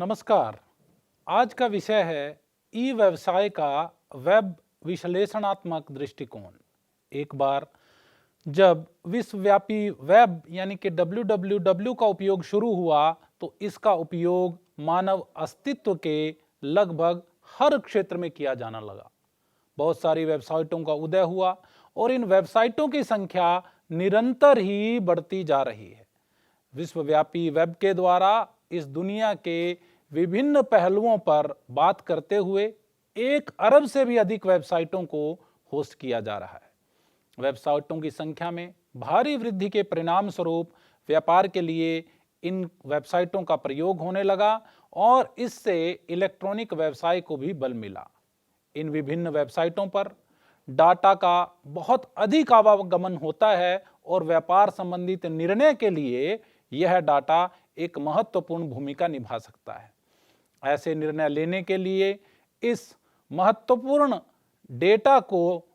नमस्कार। आज का विषय है ई व्यवसाय का वेब विश्लेषणात्मक दृष्टिकोण। एक बार जब विश्वव्यापी वेब यानी कि www का उपयोग शुरू हुआ तो इसका उपयोग मानव अस्तित्व के लगभग हर क्षेत्र में किया जाना लगा। बहुत सारी वेबसाइटों का उदय हुआ और इन वेबसाइटों की संख्या निरंतर ही बढ़ती जा रही है। विश्वव्यापी वेब के द्वारा इस दुनिया के विभिन्न पहलुओं पर बात करते हुए 1 अरब से भी अधिक वेबसाइटों को होस्ट किया जा रहा है। वेबसाइटों की संख्या में भारी वृद्धि के परिणाम स्वरूप व्यापार के लिए इन वेबसाइटों का प्रयोग होने लगा और इससे इलेक्ट्रॉनिक व्यवसाय को भी बल मिला। इन विभिन्न वेबसाइटों पर डाटा का बहुत अधिक आवागमन होता है और व्यापार संबंधित निर्णय के लिए यह डाटा एक महत्वपूर्ण भूमिका निभा सकता है। ऐसे निर्णय लेने के लिए इस महत्वपूर्ण डेटा को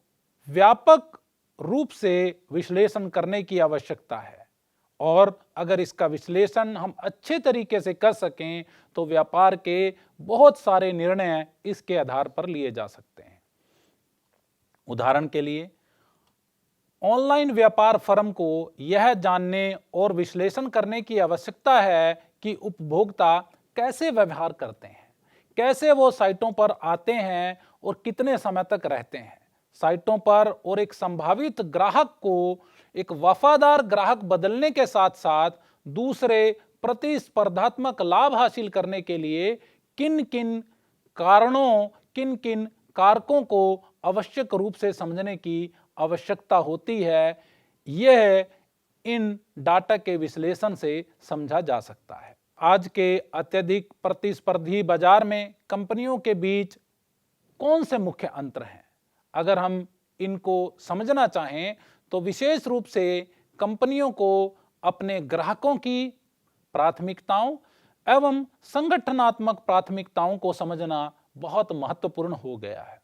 व्यापक रूप से विश्लेषण करने की आवश्यकता है और अगर इसका विश्लेषण हम अच्छे तरीके से कर सकें तो व्यापार के बहुत सारे निर्णय इसके आधार पर लिए जा सकते हैं। उदाहरण के लिए ऑनलाइन व्यापार फर्म को यह जानने और विश्लेषण करने की आवश्यकता है कि उपभोक्ता कैसे व्यवहार करते हैं, कैसे वो साइटों पर आते हैं और कितने समय तक रहते हैं साइटों पर, और एक संभावित ग्राहक को एक वफादार ग्राहक बदलने के साथ साथ दूसरे प्रतिस्पर्धात्मक लाभ हासिल करने के लिए किन किन कारणों, किन किन कारकों को आवश्यक रूप से समझने की आवश्यकता होती है, यह इन डाटा के विश्लेषण से समझा जा सकता है। आज के अत्यधिक प्रतिस्पर्धी बाजार में कंपनियों के बीच कौन से मुख्य अंतर हैं? अगर हम इनको समझना चाहें तो विशेष रूप से कंपनियों को अपने ग्राहकों की प्राथमिकताओं एवं संगठनात्मक प्राथमिकताओं को समझना बहुत महत्वपूर्ण हो गया है।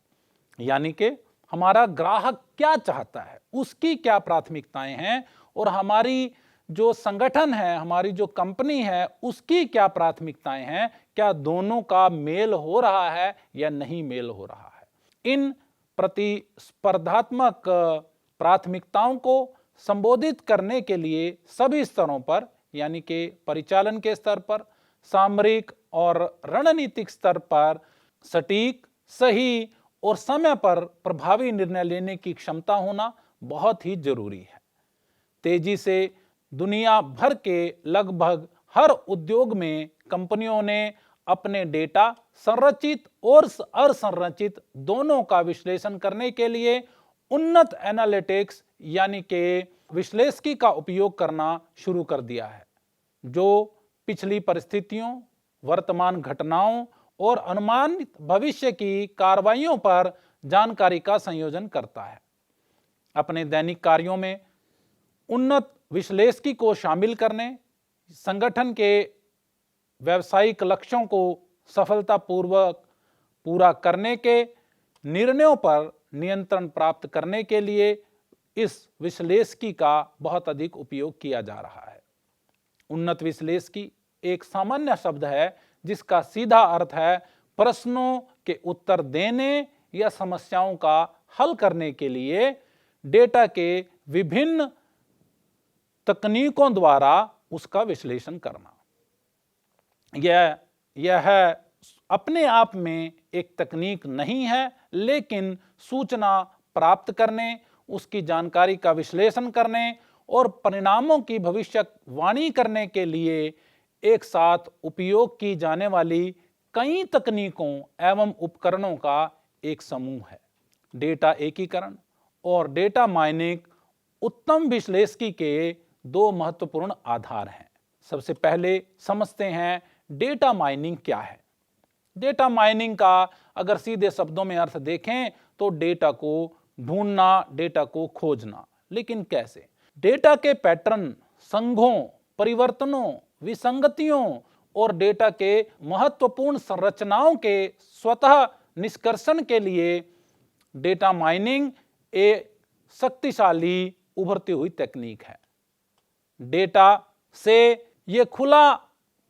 यानी कि हमारा ग्राहक क्या चाहता है, उसकी क्या प्राथमिकताएं हैं और हमारी जो संगठन है, हमारी जो कंपनी है, उसकी क्या प्राथमिकताएं हैं, क्या दोनों का मेल हो रहा है या नहीं मेल हो रहा है। इन प्रतिस्पर्धात्मक प्राथमिकताओं को संबोधित करने के लिए सभी स्तरों पर यानी कि परिचालन के स्तर पर, सामरिक और रणनीतिक स्तर पर सटीक, सही और समय पर प्रभावी निर्णय लेने की क्षमता होना बहुत ही जरूरी है। तेजी से दुनिया भर के लगभग हर उद्योग में कंपनियों ने अपने डेटा संरचित और असंरचित दोनों का विश्लेषण करने के लिए उन्नत एनालिटिक्स यानी कि विश्लेषकी का उपयोग करना शुरू कर दिया है, जो पिछली परिस्थितियों, वर्तमान घटनाओं और अनुमानित भविष्य की कार्रवाइयों पर जानकारी का संयोजन करता है। अपने दैनिक कार्यों में उन्नत विश्लेषकी को शामिल करने, संगठन के व्यावसायिक लक्ष्यों को सफलतापूर्वक पूरा करने के निर्णयों पर नियंत्रण प्राप्त करने के लिए इस विश्लेषकी का बहुत अधिक उपयोग किया जा रहा है। उन्नत विश्लेषकी एक सामान्य शब्द है जिसका सीधा अर्थ है प्रश्नों के उत्तर देने या समस्याओं का हल करने के लिए डेटा के विभिन्न तकनीकों द्वारा उसका विश्लेषण करना। यह अपने आप में एक तकनीक नहीं है, लेकिन सूचना प्राप्त करने, उसकी जानकारी का विश्लेषण करने और परिणामों की भविष्यवाणी करने के लिए एक साथ उपयोग की जाने वाली कई तकनीकों एवं उपकरणों का एक समूह है। डेटा एकीकरण और डेटा माइनिंग उत्तम विश्लेषकी के 2 महत्वपूर्ण आधार हैं। सबसे पहले समझते हैं डेटा माइनिंग क्या है। डेटा माइनिंग का अगर सीधे शब्दों में अर्थ देखें तो डेटा को ढूंढना, डेटा को खोजना। लेकिन कैसे? डेटा के पैटर्न, संघों, परिवर्तनों, विसंगतियों और डेटा के महत्वपूर्ण संरचनाओं के स्वतः निष्कर्षण के लिए डेटा माइनिंग एक शक्तिशाली उभरती हुई तकनीक है। डेटा से ये खुला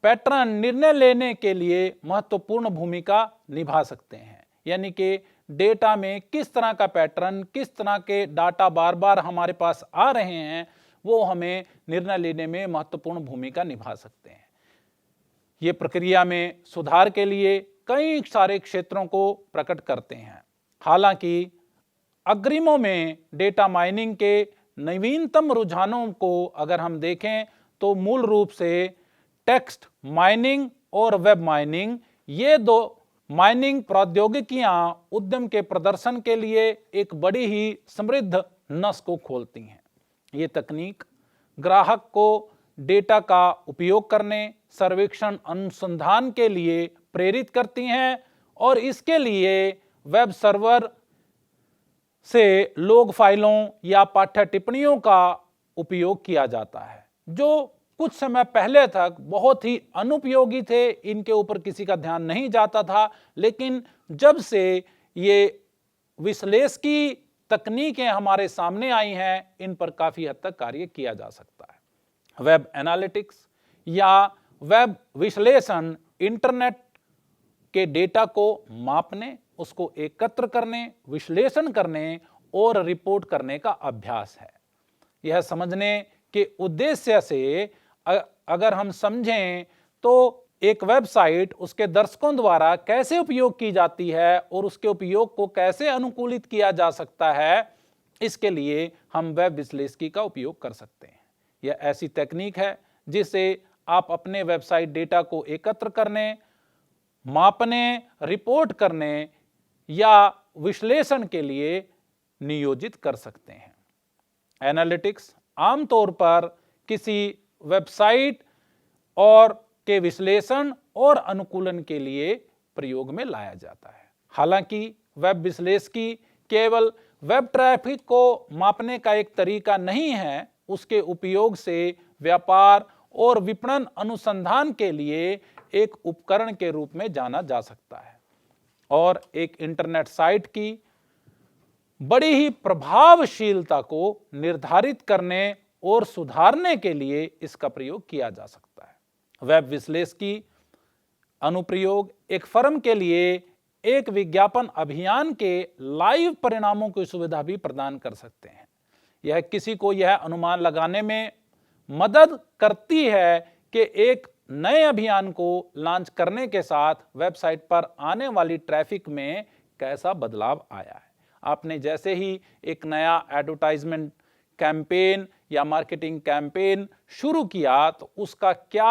पैटर्न निर्णय लेने के लिए महत्वपूर्ण भूमिका निभा सकते हैं। यानी कि डेटा में किस तरह का पैटर्न, किस तरह के डाटा बार बार हमारे पास आ रहे हैं, वो हमें निर्णय लेने में महत्वपूर्ण भूमिका निभा सकते हैं। ये प्रक्रिया में सुधार के लिए कई सारे क्षेत्रों को प्रकट करते हैं। हालांकि अग्रिमों में डेटा माइनिंग के नवीनतम रुझानों को अगर हम देखें तो मूल रूप से टेक्स्ट माइनिंग और वेब माइनिंग, ये दो माइनिंग प्रौद्योगिकियां उद्यम के प्रदर्शन के लिए एक बड़ी ही समृद्ध नस को खोलती हैं। ये तकनीक ग्राहक को डेटा का उपयोग करने, सर्वेक्षण, अनुसंधान के लिए प्रेरित करती हैं और इसके लिए वेब सर्वर से लॉग फाइलों या पाठ्य टिप्पणियों का उपयोग किया जाता है, जो कुछ समय पहले तक बहुत ही अनुपयोगी थे, इनके ऊपर किसी का ध्यान नहीं जाता था। लेकिन जब से ये विश्लेषकी तकनीकें हमारे सामने आई हैं, इन पर काफी हद तक कार्य किया जा सकता है। वेब एनालिटिक्स या वेब विश्लेषण इंटरनेट के डेटा को मापने, उसको एकत्र करने, विश्लेषण करने और रिपोर्ट करने का अभ्यास है। यह समझने के उद्देश्य से अगर हम समझें तो एक वेबसाइट उसके दर्शकों द्वारा कैसे उपयोग की जाती है और उसके उपयोग को कैसे अनुकूलित किया जा सकता है, इसके लिए हम वेब विश्लेषकी का उपयोग कर सकते हैं। यह ऐसी तकनीक है जिससे आप अपने वेबसाइट डेटा को एकत्र करने, मापने, रिपोर्ट करने या विश्लेषण के लिए नियोजित कर सकते हैं। एनालिटिक्स आमतौर पर किसी वेबसाइट और के विश्लेषण और अनुकूलन के लिए प्रयोग में लाया जाता है। हालांकि वेब विश्लेषकी केवल वेब ट्रैफिक को मापने का एक तरीका नहीं है, उसके उपयोग से व्यापार और विपणन अनुसंधान के लिए एक उपकरण के रूप में जाना जा सकता है और एक इंटरनेट साइट की बड़ी ही प्रभावशीलता को निर्धारित करने और सुधारने के लिए इसका प्रयोग किया जा सकता है। वेब विश्लेषकी अनुप्रयोग एक फर्म के लिए एक विज्ञापन अभियान के लाइव परिणामों की सुविधा भी प्रदान कर सकते हैं। यह किसी को यह अनुमान लगाने में मदद करती है कि एक नए अभियान को लॉन्च करने के साथ वेबसाइट पर आने वाली ट्रैफिक में कैसा बदलाव आया है। आपने जैसे ही एक नया एडवर्टाइजमेंट कैंपेन या मार्केटिंग कैंपेन शुरू किया तो उसका क्या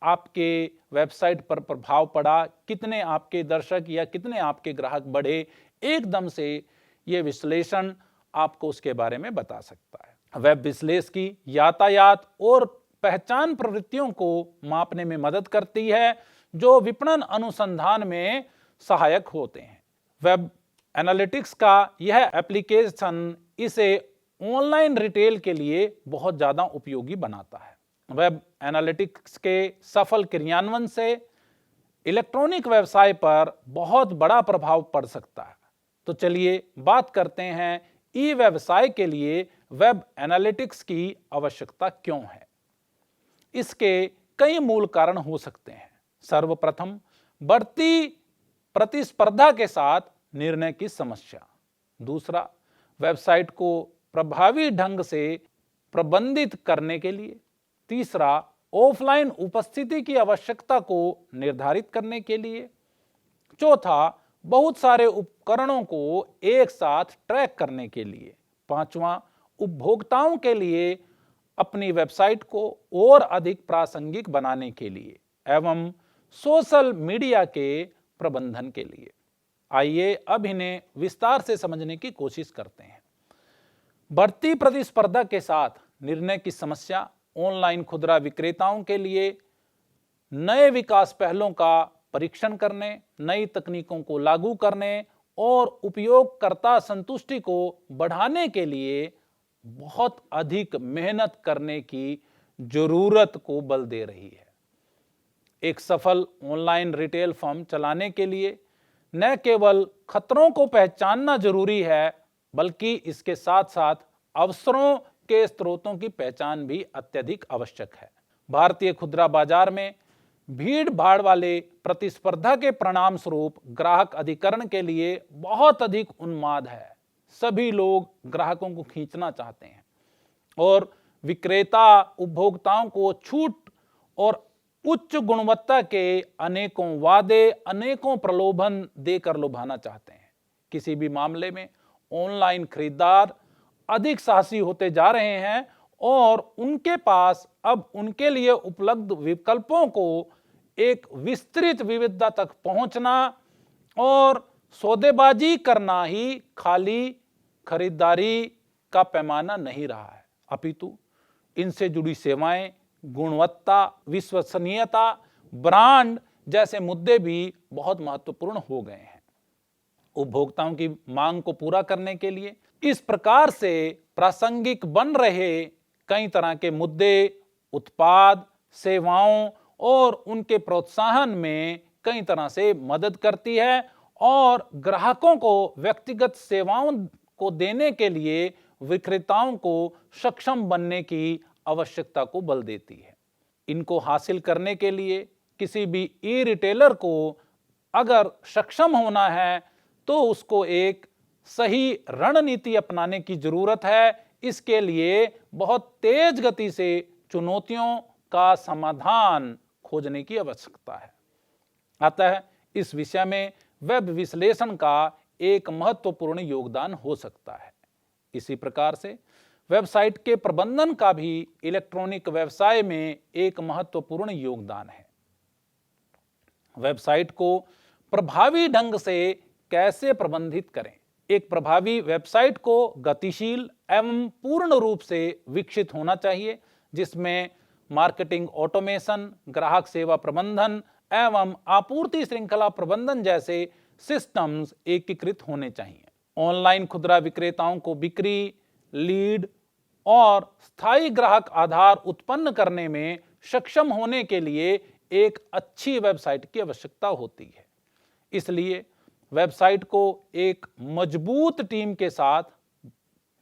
आपके वेबसाइट पर प्रभाव पड़ा, कितने आपके दर्शक या कितने आपके ग्राहक बढ़े, एकदम से ये विश्लेषण आपको उसके बारे में बता सकता है। वेब विश्लेषकी यातायात और पहचान प्रवृत्तियों को मापने में मदद करती है, जो विपणन अनुसंधान में सहायक होते हैं। वेब एनालिटिक्स का यह एप्लीकेशन इसे ऑनलाइन रिटेल के लिए बहुत ज़्यादा उपयोगी बनाता है। वेब एनालिटिक्स के सफल क्रियान्वयन से इलेक्ट्रॉनिक व्यवसाय पर बहुत बड़ा प्रभाव पड़ सकता है। तो चलिए बात करते हैं ई व्यवसाय के लिए वेब एनालिटिक्स की आवश्यकता क्यों है। इसके कई मूल कारण हो सकते हैं। सर्वप्रथम, बढ़ती प्रतिस्पर्धा के साथ निर्णय की समस्या। दूसरा, वेबसाइट को प्रभावी ढंग से प्रबंधित करने के लिए। तीसरा, ऑफलाइन उपस्थिति की आवश्यकता को निर्धारित करने के लिए। चौथा, बहुत सारे उपकरणों को एक साथ ट्रैक करने के लिए। पांचवा, उपभोक्ताओं के लिए अपनी वेबसाइट को और अधिक प्रासंगिक बनाने के लिए एवं सोशल मीडिया के प्रबंधन के लिए। आइए अब इन्हें विस्तार से समझने की कोशिश करते हैं। बढ़ती प्रतिस्पर्धा के साथ निर्णय की समस्या ऑनलाइन खुदरा विक्रेताओं के लिए नए विकास पहलों का परीक्षण करने, नई तकनीकों को लागू करने और उपयोगकर्ता संतुष्टि को बढ़ाने के लिए बहुत अधिक मेहनत करने की जरूरत को बल दे रही है। एक सफल ऑनलाइन रिटेल फर्म चलाने के लिए न केवल खतरों को पहचानना जरूरी है, बल्कि इसके साथ साथ अवसरों के स्रोतों की पहचान भी अत्यधिक आवश्यक है। भारतीय खुदरा बाजार में भीड़ भाड़ वाले प्रतिस्पर्धा के परिणाम स्वरूप ग्राहक अधिकरण के लिए बहुत अधिक उन्माद है। सभी लोग ग्राहकों को खींचना चाहते हैं और विक्रेता उपभोक्ताओं को छूट और उच्च गुणवत्ता के अनेकों वादे, अनेकों प्रलोभन देकर लुभाना चाहते हैं। किसी भी मामले में ऑनलाइन खरीदार अधिक साहसी होते जा रहे हैं और उनके पास अब उनके लिए उपलब्ध विकल्पों को एक विस्तृत विविधता तक पहुंचना और सौदेबाजी करना ही खाली खरीदारी का पैमाना नहीं रहा है, अपितु इनसे जुड़ी सेवाएं, गुणवत्ता, विश्वसनीयता, ब्रांड जैसे मुद्दे भी बहुत महत्वपूर्ण हो गए हैं। उपभोक्ताओं की मांग को पूरा करने के लिए इस प्रकार से प्रासंगिक बन रहे कई तरह के मुद्दे उत्पाद, सेवाओं और उनके प्रोत्साहन में कई तरह से मदद करती है और ग्राहकों को व्यक्तिगत सेवाओं को देने के लिए विक्रेताओं को सक्षम बनने की आवश्यकता को बल देती है। इनको हासिल करने के लिए किसी भी ई रिटेलर को अगर सक्षम होना है तो उसको एक सही रणनीति अपनाने की जरूरत है। इसके लिए बहुत तेज गति से चुनौतियों का समाधान खोजने की आवश्यकता है। अतः इस विषय में वेब विश्लेषण का एक महत्वपूर्ण योगदान हो सकता है। इसी प्रकार से वेबसाइट के प्रबंधन का भी इलेक्ट्रॉनिक व्यवसाय में एक महत्वपूर्ण योगदान है। वेबसाइट को प्रभावी ढंग से कैसे प्रबंधित करें? एक प्रभावी वेबसाइट को गतिशील एवं पूर्ण रूप से विकसित होना चाहिए, जिसमें मार्केटिंग ऑटोमेशन, ग्राहक सेवा प्रबंधन एवं आपूर्ति श्रृंखला प्रबंधन जैसे सिस्टम्स एकीकृत होने चाहिए। ऑनलाइन खुदरा विक्रेताओं को बिक्री, लीड और स्थायी ग्राहक आधार उत्पन्न करने में सक्षम होने के लिए एक अच्छी वेबसाइट की आवश्यकता होती है। इसलिए वेबसाइट को एक मजबूत टीम के साथ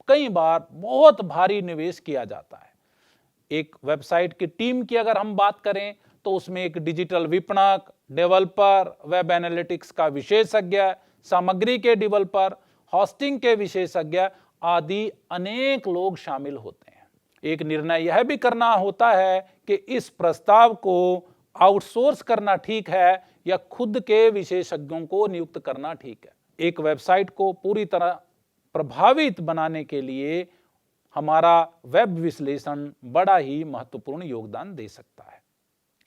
कई बार बहुत भारी निवेश किया जाता है। एक वेबसाइट की टीम की अगर हम बात करें तो उसमें एक डिजिटल विपणक, डेवलपर, वेब एनालिटिक्स का विशेषज्ञ, सामग्री के डेवलपर, होस्टिंग के विशेषज्ञ आदि अनेक लोग शामिल होते हैं। एक निर्णय यह भी करना होता है कि इस प्रस्ताव को आउटसोर्स करना ठीक है या खुद के विशेषज्ञों को नियुक्त करना ठीक है। एक वेबसाइट को पूरी तरह प्रभावित बनाने के लिए हमारा वेब विश्लेषण बड़ा ही महत्वपूर्ण योगदान दे सकता है।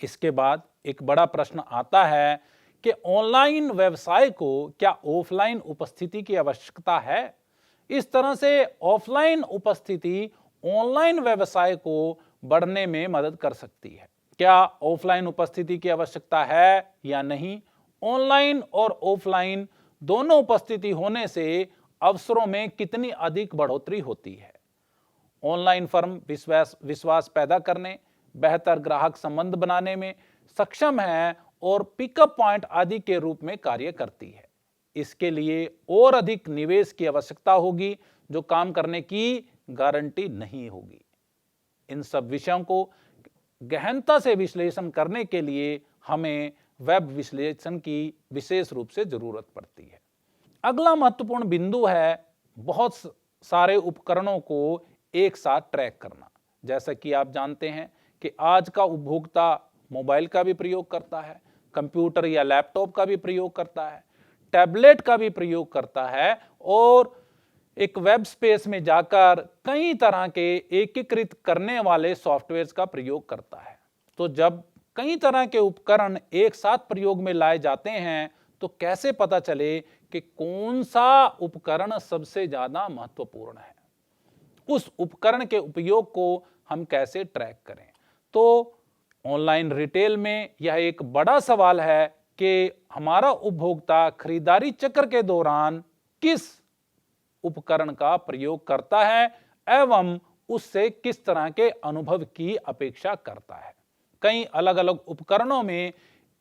इसके बाद एक बड़ा प्रश्न आता है कि ऑनलाइन व्यवसाय को क्या ऑफलाइन उपस्थिति की आवश्यकता है? इस तरह से ऑफलाइन उपस्थिति ऑनलाइन व्यवसाय को बढ़ने में मदद कर सकती है। क्या ऑफलाइन उपस्थिति की आवश्यकता है या नहीं? ऑनलाइन और ऑफलाइन दोनों उपस्थिति होने से अवसरों में कितनी अधिक बढ़ोतरी होती है? ऑनलाइन फर्म विश्वास पैदा करने, बेहतर ग्राहक संबंध बनाने में सक्षम है और पिकअप पॉइंट आदि के रूप में कार्य करती है। इसके लिए और अधिक निवेश की आवश्यकता होगी जो काम करने की गारंटी नहीं होगी। इन सब विषयों को गहनता से विश्लेषण करने के लिए हमें वेब विश्लेषण की विशेष रूप से जरूरत पड़ती है। अगला महत्वपूर्ण बिंदु है बहुत सारे उपकरणों को एक साथ ट्रैक करना। जैसा कि आप जानते हैं कि आज का उपभोक्ता मोबाइल का भी प्रयोग करता है, कंप्यूटर या लैपटॉप का भी प्रयोग करता है, टैबलेट का भी प्रयोग करता है और एक वेब स्पेस में जाकर कई तरह के एकीकृत करने वाले सॉफ्टवेयर्स का प्रयोग करता है। तो जब कई तरह के उपकरण एक साथ प्रयोग में लाए जाते हैं तो कैसे पता चले कि कौन सा उपकरण सबसे ज्यादा महत्वपूर्ण है? उस उपकरण के उपयोग को हम कैसे ट्रैक करें? तो ऑनलाइन रिटेल में यह एक बड़ा सवाल है कि हमारा उपभोक्ता खरीदारी चक्र के दौरान किस उपकरण का प्रयोग करता है एवं उससे किस तरह के अनुभव की अपेक्षा करता है। कई अलग अलग उपकरणों में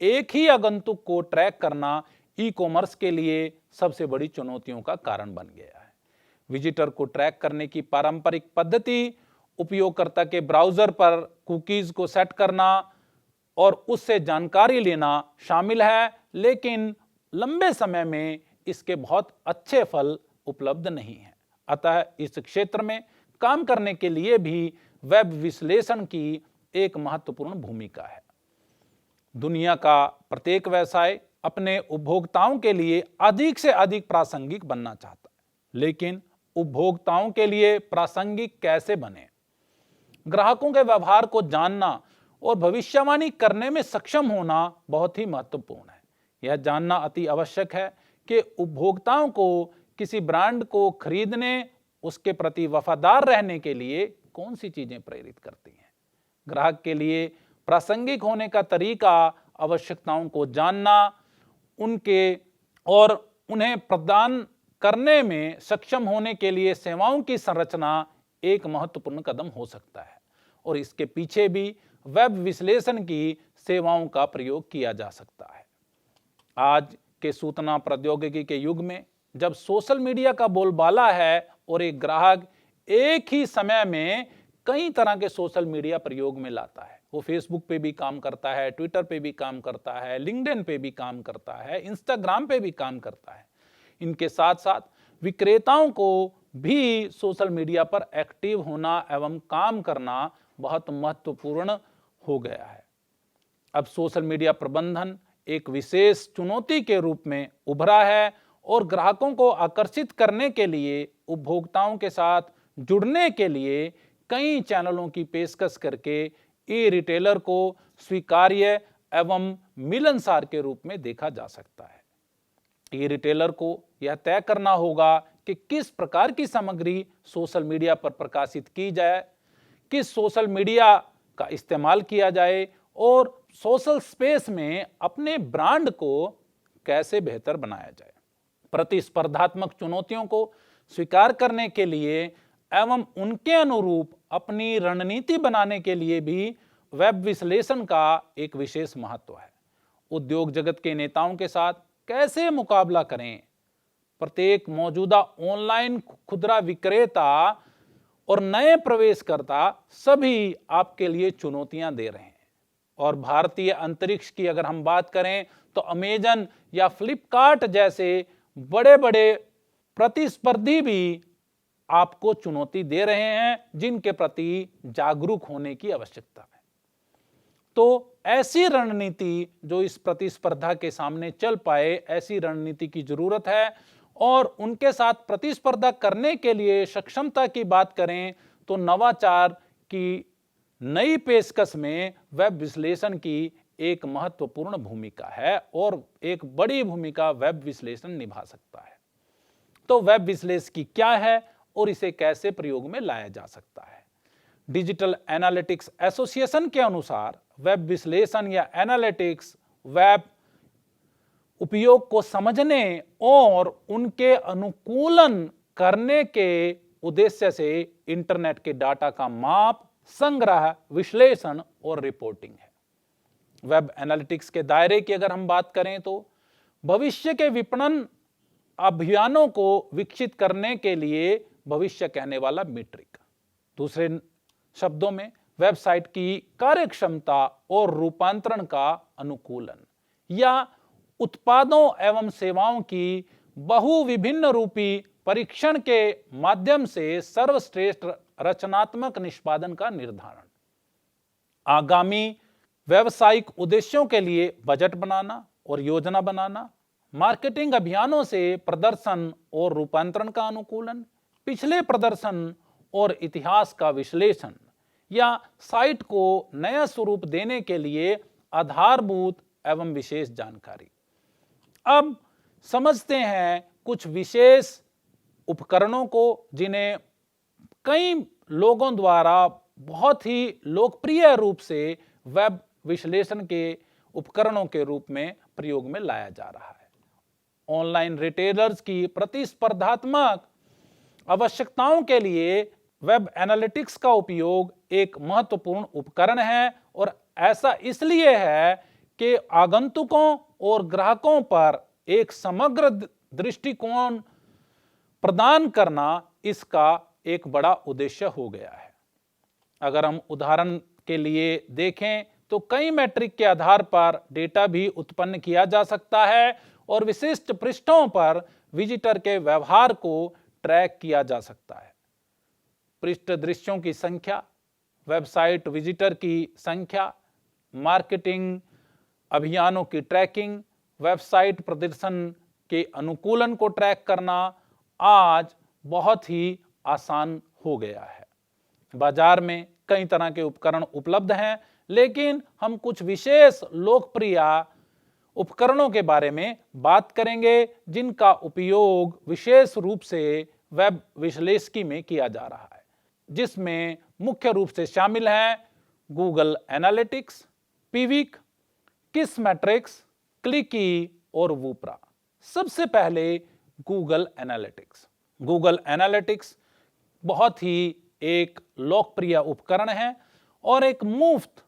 एक ही आगंतुक को ट्रैक करना ई कॉमर्स के लिए सबसे बड़ी चुनौतियों का कारण बन गया है। विजिटर को ट्रैक करने की पारंपरिक पद्धति उपयोगकर्ता के ब्राउजर पर कुकीज को सेट करना, और उससे जानकारी लेना शामिल है, लेकिन लंबे समय में इसके बहुत अच्छे फल उपलब्ध नहीं हैं। अतः इस क्षेत्र में काम करने के लिए भी वेब विश्लेषण की एक महत्वपूर्ण भूमिका है। दुनिया का प्रत्येक व्यवसाय अपने उपभोक्ताओं के लिए अधिक से अधिक प्रासंगिक बनना चाहता है, लेकिन उपभोक्ताओं के लिए प्रासंगिक कैसे बने? ग्राहकों के व्यवहार को जानना और भविष्यवाणी करने में सक्षम होना बहुत ही महत्वपूर्ण है। यह जानना अति आवश्यक है कि उपभोक्ताओं को किसी ब्रांड को खरीदने, उसके प्रति वफादार रहने के लिए कौन सी चीजें प्रेरित करती हैं। ग्राहक के लिए प्रासंगिक होने का तरीका आवश्यकताओं को जानना, उनके और उन्हें प्रदान करने में सक्षम होने के लिए सेवाओं की संरचना एक महत्वपूर्ण कदम हो सकता है, और इसके पीछे भी वेब विश्लेषण की सेवाओं का प्रयोग किया जा सकता है। आज के सूचना प्रौद्योगिकी के युग में जब सोशल मीडिया का बोलबाला है और एक ग्राहक एक ही समय में कई तरह के सोशल मीडिया प्रयोग में लाता है, वो फेसबुक पे भी काम करता है, ट्विटर पे भी काम करता है, लिंक्डइन पे भी काम करता है, इंस्टाग्राम पे भी काम करता है। इनके साथ साथ विक्रेताओं को भी सोशल मीडिया पर एक्टिव होना एवं काम करना बहुत महत्वपूर्ण हो गया है। अब सोशल मीडिया प्रबंधन एक विशेष चुनौती के रूप में उभरा है और ग्राहकों को आकर्षित करने के लिए, उपभोक्ताओं के साथ जुड़ने के लिए कई चैनलों की पेशकश करके ई रिटेलर को स्वीकार्य एवं मिलनसार के रूप में देखा जा सकता है। ई रिटेलर को यह तय करना होगा कि किस प्रकार की सामग्री सोशल मीडिया पर प्रकाशित की जाए, किस सोशल मीडिया का इस्तेमाल किया जाए और सोशल स्पेस में अपने ब्रांड को कैसे बेहतर बनाया जाए। प्रतिस्पर्धात्मक चुनौतियों को स्वीकार करने के लिए एवं उनके अनुरूप अपनी रणनीति बनाने के लिए भी वेब विश्लेषण का एक विशेष महत्व है। उद्योग जगत के नेताओं के साथ कैसे मुकाबला करें? प्रत्येक मौजूदा ऑनलाइन खुदरा विक्रेता और नए प्रवेशकर्ता सभी आपके लिए चुनौतियां दे रहे हैं। और भारतीय अंतरिक्ष की अगर हम बात करें तो अमेजन या फ्लिपकार्ट जैसे बड़े बड़े प्रतिस्पर्धी भी आपको चुनौती दे रहे हैं, जिनके प्रति जागरूक होने की आवश्यकता है। तो ऐसी रणनीति जो इस प्रतिस्पर्धा के सामने चल पाए, ऐसी रणनीति की जरूरत है। और उनके साथ प्रतिस्पर्धा करने के लिए सक्षमता की बात करें तो नवाचार की नई पेशकश में वेब विश्लेषण की एक महत्वपूर्ण भूमिका है और एक बड़ी भूमिका वेब विश्लेषण निभा सकता है। तो वेब विश्लेषण की क्या है और इसे कैसे प्रयोग में लाया जा सकता है? डिजिटल एनालिटिक्स एसोसिएशन के अनुसार वेब विश्लेषण या एनालिटिक्स वेब उपयोग को समझने और उनके अनुकूलन करने के उद्देश्य से इंटरनेट के डाटा का माप, संग्रह, विश्लेषण और रिपोर्टिंग है। वेब एनालिटिक्स के दायरे की अगर हम बात करें तो भविष्य के विपणन अभियानों को विकसित करने के लिए भविष्य कहने वाला मीट्रिक, दूसरे शब्दों में वेबसाइट की कार्यक्षमता और रूपांतरण का अनुकूलन, या उत्पादों एवं सेवाओं की बहु विभिन्न रूपी परीक्षण के माध्यम से सर्वश्रेष्ठ रचनात्मक निष्पादन का निर्धारण, आगामी व्यवसायिक उद्देश्यों के लिए बजट बनाना और योजना बनाना, मार्केटिंग अभियानों से प्रदर्शन और रूपांतरण का अनुकूलन, पिछले प्रदर्शन और इतिहास का विश्लेषण, या साइट को नया स्वरूप देने के लिए आधारभूत एवं विशेष जानकारी। अब समझते हैं कुछ विशेष उपकरणों को जिन्हें कई लोगों द्वारा बहुत ही लोकप्रिय रूप से वेब विश्लेषण के उपकरणों के रूप में प्रयोग में लाया जा रहा है। ऑनलाइन रिटेलर्स की प्रतिस्पर्धात्मक आवश्यकताओं के लिए वेब एनालिटिक्स का उपयोग एक महत्वपूर्ण उपकरण है, और ऐसा इसलिए है कि आगंतुकों और ग्राहकों पर एक समग्र दृष्टिकोण प्रदान करना इसका एक बड़ा उद्देश्य हो गया है। अगर हम उदाहरण के लिए देखें तो कई मैट्रिक के आधार पर डेटा भी उत्पन्न किया जा सकता है और विशिष्ट पृष्ठों पर विजिटर के व्यवहार को ट्रैक किया जा सकता है। पृष्ठ दृश्यों की संख्या, वेबसाइट विजिटर की संख्या, मार्केटिंग अभियानों की ट्रैकिंग, वेबसाइट प्रदर्शन के अनुकूलन को ट्रैक करना आज बहुत ही आसान हो गया है। बाजार में कई तरह के उपकरण उपलब्ध हैं, लेकिन हम कुछ विशेष लोकप्रिय उपकरणों के बारे में बात करेंगे जिनका उपयोग विशेष रूप से वेब विश्लेषकी में किया जा रहा है, जिसमें मुख्य रूप से शामिल हैं गूगल एनालिटिक्स, पिविक, किसमेट्रिक्स, क्लिकी और वूपरा। सबसे पहले गूगल एनालिटिक्स। गूगल एनालिटिक्स बहुत ही एक लोकप्रिय उपकरण है और एक मुफ्त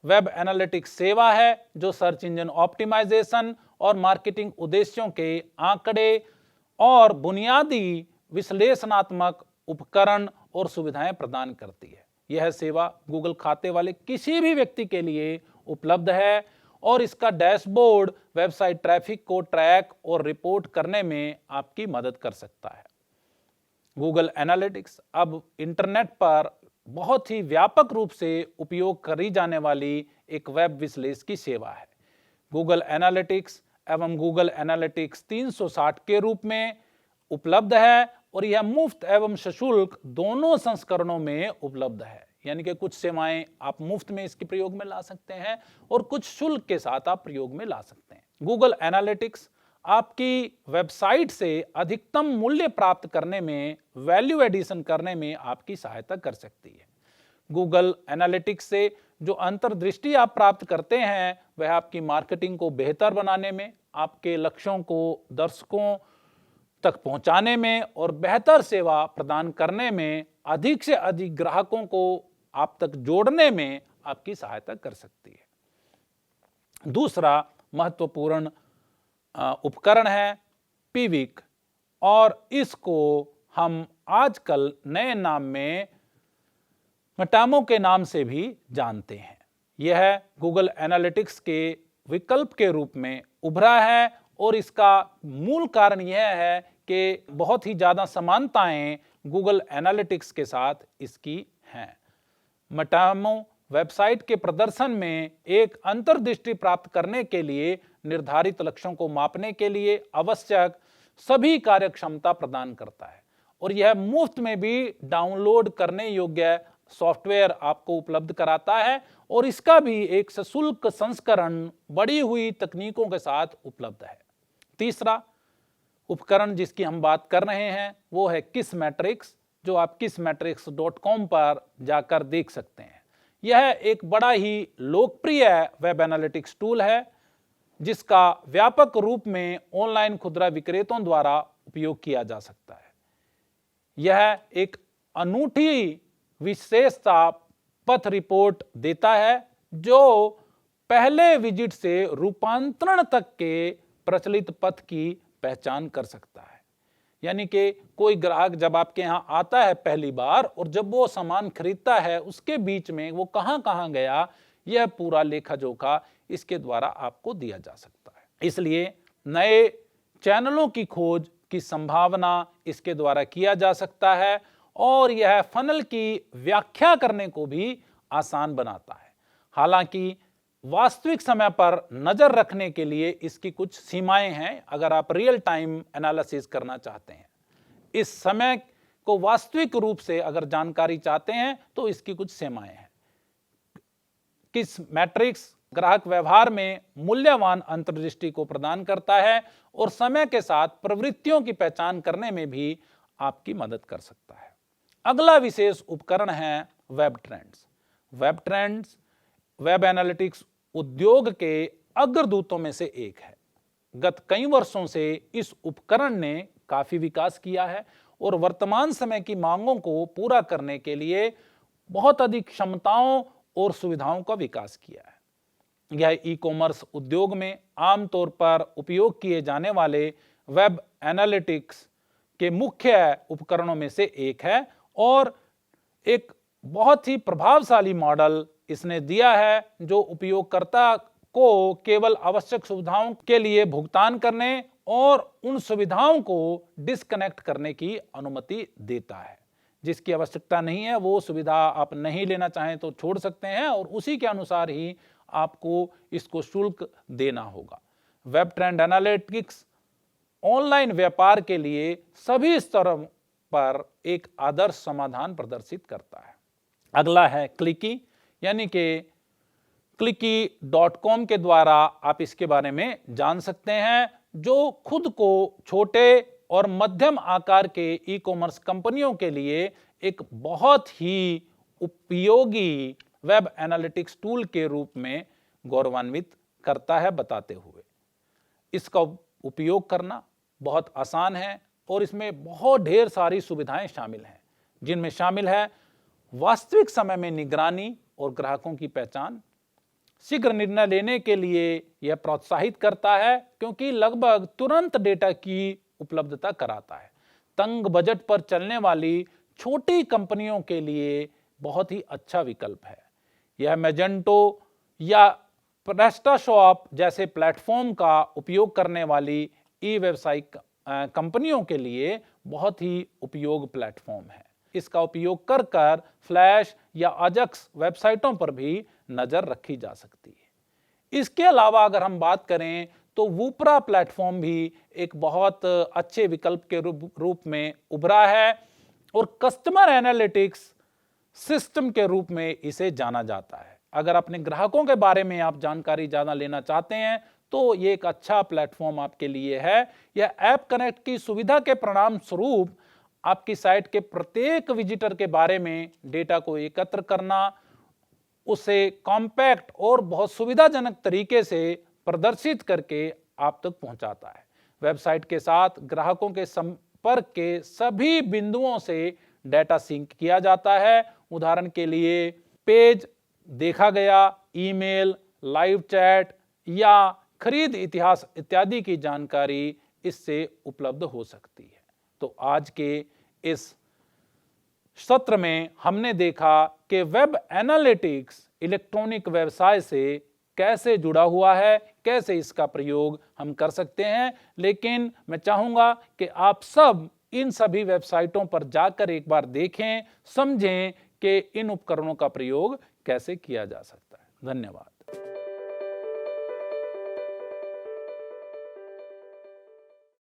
वेब एनालिटिक्स सेवा है जो सर्च इंजन ऑप्टिमाइजेशन और मार्केटिंग उद्देश्यों के आंकड़े और बुनियादी विश्लेषणात्मक उपकरण और सुविधाएं प्रदान करती है। यह सेवा गूगल खाते वाले किसी भी व्यक्ति के लिए उपलब्ध है और इसका डैशबोर्ड वेबसाइट ट्रैफिक को ट्रैक और रिपोर्ट करने में आपकी मदद कर सकता है। गूगल एनालिटिक्स अब इंटरनेट पर बहुत ही व्यापक रूप से उपयोग करी जाने वाली एक वेब विश्लेषकी सेवा है। गूगल एनालिटिक्स एवं गूगल एनालिटिक्स 360 के रूप में उपलब्ध है और यह मुफ्त एवं सशुल्क दोनों संस्करणों में उपलब्ध है, यानी कि कुछ सेवाएं आप मुफ्त में इसके प्रयोग में ला सकते हैं और कुछ शुल्क के साथ आप प्रयोग में ला सकते हैं। गूगल एनालिटिक्स आपकी वेबसाइट से अधिकतम मूल्य प्राप्त करने में, वैल्यू एडिशन करने में आपकी सहायता कर सकती है। गूगल एनालिटिक्स से जो अंतर्दृष्टि आप प्राप्त करते हैं वह आपकी मार्केटिंग को बेहतर बनाने में, आपके लक्ष्यों को दर्शकों तक पहुंचाने में और बेहतर सेवा प्रदान करने में, अधिक से अधिक ग्राहकों को आप तक जोड़ने में आपकी सहायता कर सकती है। दूसरा महत्वपूर्ण उपकरण है पिविक और इसको हम आजकल नए नाम में मटामो के नाम से भी जानते हैं। यह गूगल एनालिटिक्स के विकल्प के रूप में उभरा है और इसका मूल कारण यह है कि बहुत ही ज़्यादा समानताएं गूगल एनालिटिक्स के साथ इसकी हैं। मटामो वेबसाइट के प्रदर्शन में एक अंतर्दृष्टि प्राप्त करने के लिए निर्धारित लक्ष्यों को मापने के लिए आवश्यक सभी कार्यक्षमता प्रदान करता है और यह मुफ्त में भी डाउनलोड करने योग्य सॉफ्टवेयर आपको उपलब्ध कराता है और इसका भी एक सशुल्क संस्करण बढ़ी हुई तकनीकों के साथ उपलब्ध है। तीसरा उपकरण जिसकी हम बात कर रहे हैं वो है किसमेट्रिक्स, जो आप kismetrics.com पर जाकर देख सकते हैं। यह एक बड़ा ही लोकप्रिय वेब एनालिटिक्स टूल है जिसका व्यापक रूप में ऑनलाइन खुदरा विक्रेताओं द्वारा उपयोग किया जा सकता है। यह एक अनूठी विशेषता पथ रिपोर्ट देता है जो पहले विजिट से रूपांतरण तक के प्रचलित पथ की पहचान कर सकता है। यानी कि कोई ग्राहक जब आपके यहाँ आता है पहली बार और जब वो सामान खरीदता है उसके बीच में वो कहाँ कहाँ गया, यह पूरा लेखा जोखा इसके द्वारा आपको दिया जा सकता है। इसलिए नए चैनलों की खोज की संभावना इसके द्वारा किया जा सकता है और यह फनल की व्याख्या करने को भी आसान बनाता है। हालांकि वास्तविक समय पर नजर रखने के लिए इसकी कुछ सीमाएं हैं। अगर आप रियल टाइम एनालिसिस करना चाहते हैं, इस समय को वास्तविक रूप से अगर जानकारी चाहते हैं तो इसकी कुछ सीमाएं हैं। किसमेट्रिक्स ग्राहक व्यवहार में मूल्यवान अंतर्दृष्टि को प्रदान करता है और समय के साथ प्रवृत्तियों की पहचान करने में भी आपकी मदद कर सकता है। अगला विशेष उपकरण है web trends. Web trends web analytics उद्योग के अग्रदूतों में से एक है। गत कई वर्षों से इस उपकरण ने काफी विकास किया है और वर्तमान समय की मांगों को पूरा करने के लिए बहुत अधिक क्षमताओं और सुविधाओं का विकास किया है। यह ई-कॉमर्स उद्योग में आमतौर पर उपयोग किए जाने वाले वेब एनालिटिक्स के मुख्य उपकरणों में से एक है और एक बहुत ही प्रभावशाली मॉडल इसने दिया है जो उपयोगकर्ता को केवल आवश्यक सुविधाओं के लिए भुगतान करने और उन सुविधाओं को डिस्कनेक्ट करने की अनुमति देता है। जिसकी आवश्यकता नहीं है वो सुविधा आप नहीं लेना चाहें तो छोड़ सकते हैं और उसी के अनुसार ही आपको इसको शुल्क देना होगा। वेब ट्रेंड एनालिटिक्स ऑनलाइन व्यापार के लिए सभी स्तरों पर एक आदर्श समाधान प्रदर्शित करता है। अगला है क्लिकी, यानी कि clicky.com के द्वारा आप इसके बारे में जान सकते हैं, जो खुद को छोटे और मध्यम आकार के ई कॉमर्स कंपनियों के लिए एक बहुत ही उपयोगी वेब एनालिटिक्स टूल के रूप में गौरवान्वित करता है, बताते हुए इसका उपयोग करना बहुत आसान है और इसमें बहुत ढेर सारी सुविधाएं शामिल हैं, जिनमें शामिल है वास्तविक समय में निगरानी और ग्राहकों की पहचान। शीघ्र निर्णय लेने के लिए यह प्रोत्साहित करता है क्योंकि लगभग तुरंत डेटा की उपलब्धता कराता है। तंग बजट पर चलने वाली छोटी कंपनियों के लिए बहुत ही अच्छा विकल्प है। यह मैजेंटो या प्रेस्टाशॉप जैसे प्लेटफॉर्म का उपयोग करने वाली ई व्यवसायिक कंपनियों के लिए बहुत ही उपयोग प्लेटफॉर्म है। इसका उपयोग कर फ्लैश या अजक्स वेबसाइटों पर भी नजर रखी जा सकती है। इसके अलावा अगर हम बात करें तो वूपरा प्लेटफॉर्म भी एक बहुत अच्छे विकल्प के रूप में उभरा है और कस्टमर एनालिटिक्स सिस्टम के रूप में इसे जाना जाता है। अगर अपने ग्राहकों के बारे में आप जानकारी ज़्यादा लेना चाहते हैं तो ये एक अच्छा प्लेटफॉर्म आपके लिए है। यह ऐप कनेक्ट की सुविधा के परिणाम स्वरूप आपकी साइट के प्रत्येक विजिटर के बारे में डेटा को एकत्र करना, उसे कॉम्पैक्ट और बहुत सुविधाजनक तरीके से प्रदर्शित करके आप तक पहुंचाता है। वेबसाइट के साथ ग्राहकों के संपर्क के सभी बिंदुओं से डेटा सिंक किया जाता है। उदाहरण के लिए पेज देखा गया, ईमेल, लाइव चैट या खरीद इतिहास इत्यादि की जानकारी इससे उपलब्ध हो सकती है। तो आज के इस सत्र में हमने देखा कि वेब एनालिटिक्स इलेक्ट्रॉनिक व्यवसाय से कैसे जुड़ा हुआ है, कैसे इसका प्रयोग हम कर सकते हैं। लेकिन मैं चाहूंगा कि आप सब इन सभी वेबसाइटों पर जाकर एक बार देखें, समझें कि इन उपकरणों का प्रयोग कैसे किया जा सकता है। धन्यवाद।